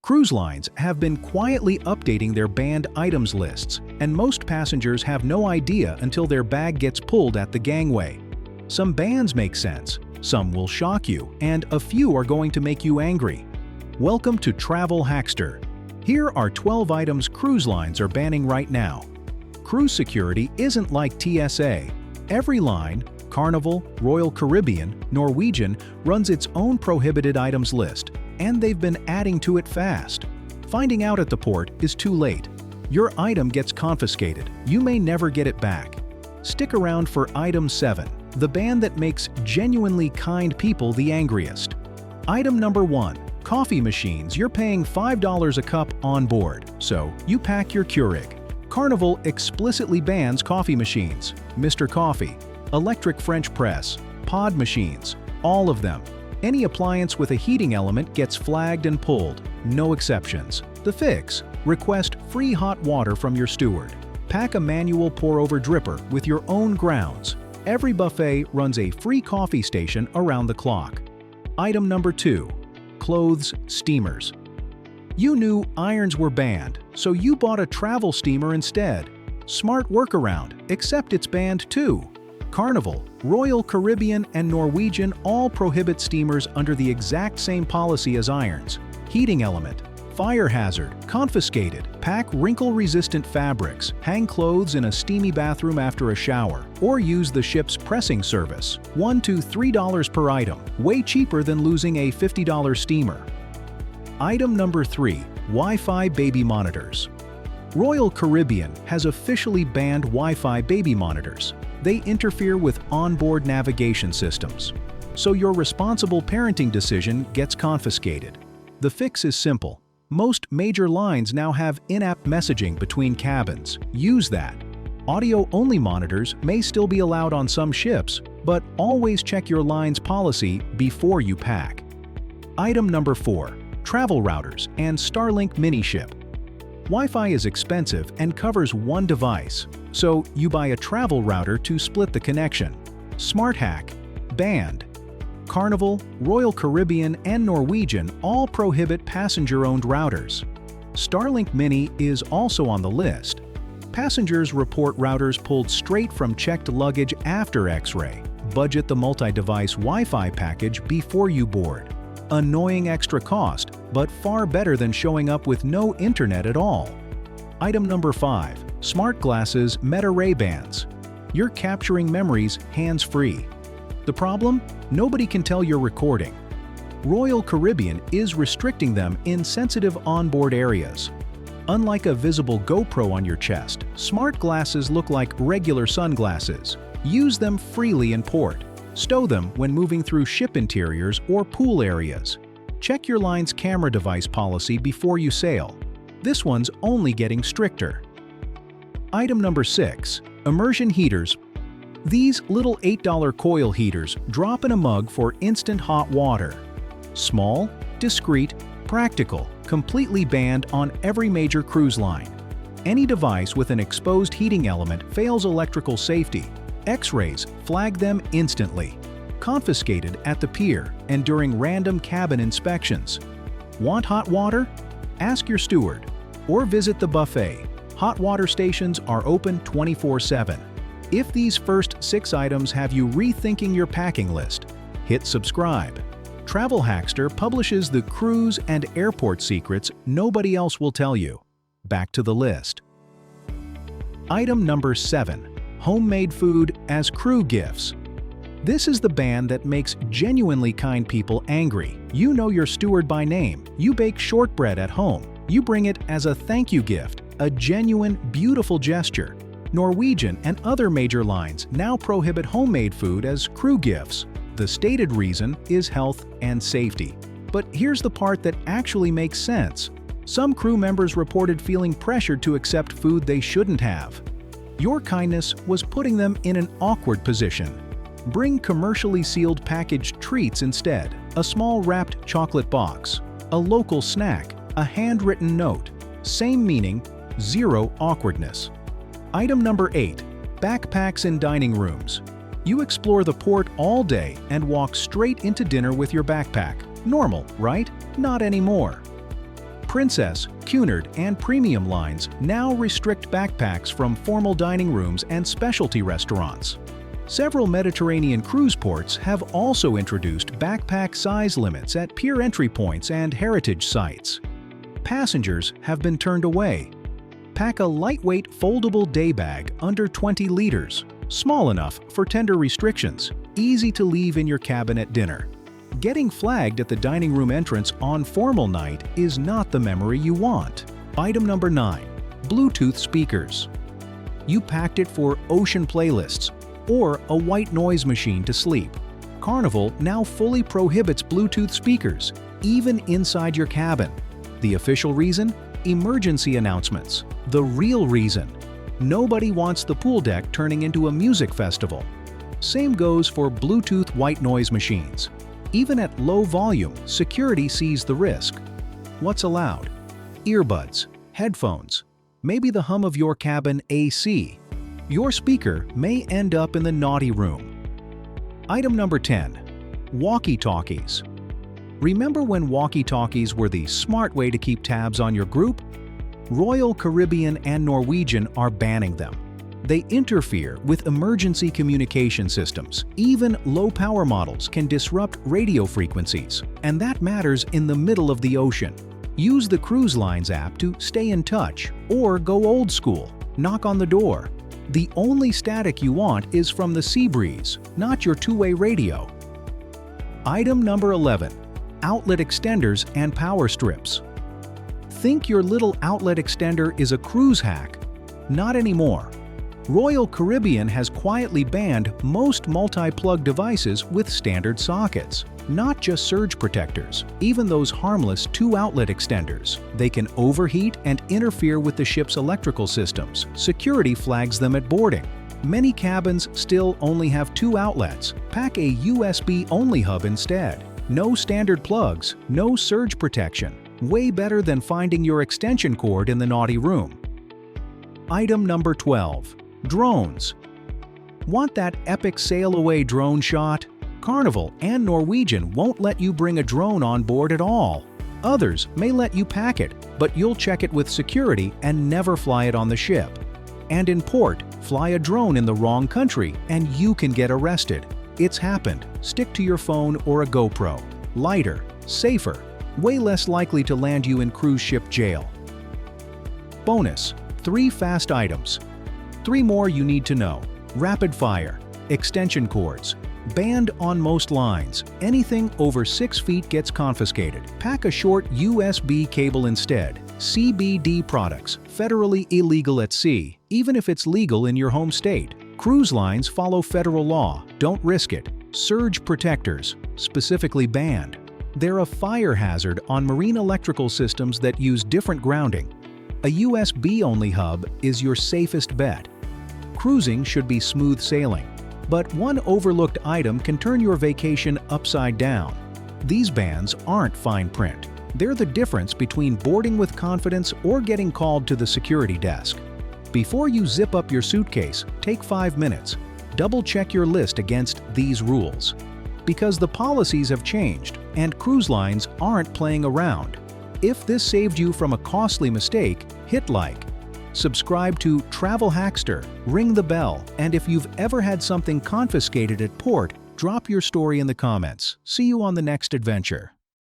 Cruise lines have been quietly updating their banned items lists, and most passengers have no idea until their bag gets pulled at the gangway. Some bans make sense, some will shock you, and a few are going to make you angry. Welcome to Travel-Hackster. Here are 12 items cruise lines are banning right now. Cruise security isn't like TSA. Every line, Carnival, Royal Caribbean, Norwegian, runs its own prohibited items list, and they've been adding to it fast. Finding out at the port is too late. Your item gets confiscated. You may never get it back. Stick around for Item 7, the ban that makes genuinely kind people the angriest. Item number 1. Coffee machines. You're paying $5 a cup on board, so you pack your Keurig. Carnival explicitly bans coffee machines, Mr. Coffee, electric French press, pod machines, all of them. Any appliance with a heating element gets flagged and pulled, no exceptions. The fix: request free hot water from your steward. Pack a manual pour-over dripper with your own grounds. Every buffet runs a free coffee station around the clock. Item number 2. Clothes steamers. You knew irons were banned, so you bought a travel steamer instead. Smart workaround, except it's banned too. Carnival, Royal Caribbean, and Norwegian all prohibit steamers under the exact same policy as irons. Heating element, fire hazard, confiscated. Pack wrinkle-resistant fabrics, hang clothes in a steamy bathroom after a shower, or use the ship's pressing service. $1 to $3 per item, way cheaper than losing a $50 steamer. Item number 3. Wi-Fi baby monitors. Royal Caribbean has officially banned Wi-Fi baby monitors. They interfere with onboard navigation systems, so your responsible parenting decision gets confiscated. The fix is simple. Most major lines now have in-app messaging between cabins. Use that. Audio-only monitors may still be allowed on some ships, but always check your line's policy before you pack. Item number 4. Travel routers and Starlink mini-ship. Wi-Fi is expensive and covers one device, so you buy a travel router to split the connection. Smart hack: banned. Carnival, Royal Caribbean, and Norwegian all prohibit passenger-owned routers. Starlink Mini is also on the list. Passengers report routers pulled straight from checked luggage after X-ray. Budget the multi-device Wi-Fi package before you board. Annoying extra cost, but far better than showing up with no internet at all. Item number 5. Smart glasses Meta Ray-Bans. You're capturing memories hands-free. The problem? Nobody can tell you're recording. Royal Caribbean is restricting them in sensitive onboard areas. Unlike a visible GoPro on your chest, smart glasses look like regular sunglasses. Use them freely in port. Stow them when moving through ship interiors or pool areas. Check your line's camera device policy before you sail. This one's only getting stricter. Item number 6. Immersion heaters. These little $8 coil heaters drop in a mug for instant hot water. Small, discreet, practical, completely banned on every major cruise line. Any device with an exposed heating element fails electrical safety. X-rays flag them instantly. Confiscated at the pier and during random cabin inspections. Want hot water? Ask your steward. Or visit the buffet. Hot water stations are open 24/7. If these first 6 items have you rethinking your packing list, hit subscribe. Travel-Hackster publishes the cruise and airport secrets nobody else will tell you. Back to the list. Item number 7. Homemade food as crew gifts. This is the ban that makes genuinely kind people angry. You know your steward by name. You bake shortbread at home. You bring it as a thank you gift, a genuine, beautiful gesture. Norwegian and other major lines now prohibit homemade food as crew gifts. The stated reason is health and safety. But here's the part that actually makes sense. Some crew members reported feeling pressured to accept food they shouldn't have. Your kindness was putting them in an awkward position. Bring commercially sealed packaged treats instead. A small wrapped chocolate box, a local snack, a handwritten note. Same meaning, zero awkwardness. Item number 8. Backpacks in dining rooms. You explore the port all day and walk straight into dinner with your backpack. Normal, right? Not anymore. Princess, Cunard, and Premium lines now restrict backpacks from formal dining rooms and specialty restaurants. Several Mediterranean cruise ports have also introduced backpack size limits at pier entry points and heritage sites. Passengers have been turned away. Pack a lightweight foldable day bag under 20 liters, small enough for tender restrictions, easy to leave in your cabin at dinner. Getting flagged at the dining room entrance on formal night is not the memory you want. Item number 9. Bluetooth speakers. You packed it for ocean playlists or a white noise machine to sleep. Carnival now fully prohibits Bluetooth speakers, even inside your cabin. The official reason? Emergency announcements. The real reason? Nobody wants the pool deck turning into a music festival. Same goes for Bluetooth white noise machines. Even at low volume, security sees the risk. What's allowed? Earbuds, headphones, maybe the hum of your cabin AC. Your speaker may end up in the naughty room. Item number 10. Walkie-talkies. Remember when walkie-talkies were the smart way to keep tabs on your group? Royal Caribbean and Norwegian are banning them. They interfere with emergency communication systems. Even low-power models can disrupt radio frequencies, and that matters in the middle of the ocean. Use the Cruise Lines app to stay in touch, or go old school, knock on the door. The only static you want is from the sea breeze, not your two-way radio. Item number 11. Outlet extenders and power strips. Think your little outlet extender is a cruise hack? Not anymore. Royal Caribbean has quietly banned most multi-plug devices with standard sockets, not just surge protectors, even those harmless 2-outlet extenders. They can overheat and interfere with the ship's electrical systems. Security flags them at boarding. Many cabins still only have 2 outlets. Pack a USB-only hub instead. No standard plugs, no surge protection. Way better than finding your extension cord in the naughty room. Item number 12. Drones. Want that epic sail-away drone shot? Carnival and Norwegian won't let you bring a drone on board at all. Others may let you pack it, but you'll check it with security and never fly it on the ship. And in port, fly a drone in the wrong country and you can get arrested. It's happened. Stick to your phone or a GoPro. Lighter, safer, way less likely to land you in cruise ship jail. Bonus: 3 fast items. 3 more you need to know. Rapid fire, extension cords. Banned on most lines. Anything over 6 feet gets confiscated. Pack a short USB cable instead. CBD products, federally illegal at sea, even if it's legal in your home state. Cruise lines follow federal law. Don't risk it. Surge protectors, specifically banned. They're a fire hazard on marine electrical systems that use different grounding. A USB-only hub is your safest bet. Cruising should be smooth sailing, but one overlooked item can turn your vacation upside down. These bans aren't fine print. They're the difference between boarding with confidence or getting called to the security desk. Before you zip up your suitcase, take 5 minutes. Double-check your list against these rules. Because the policies have changed, and cruise lines aren't playing around. If this saved you from a costly mistake, hit like. Subscribe to Travel-Hackster, ring the bell, and if you've ever had something confiscated at port, drop your story in the comments. See you on the next adventure.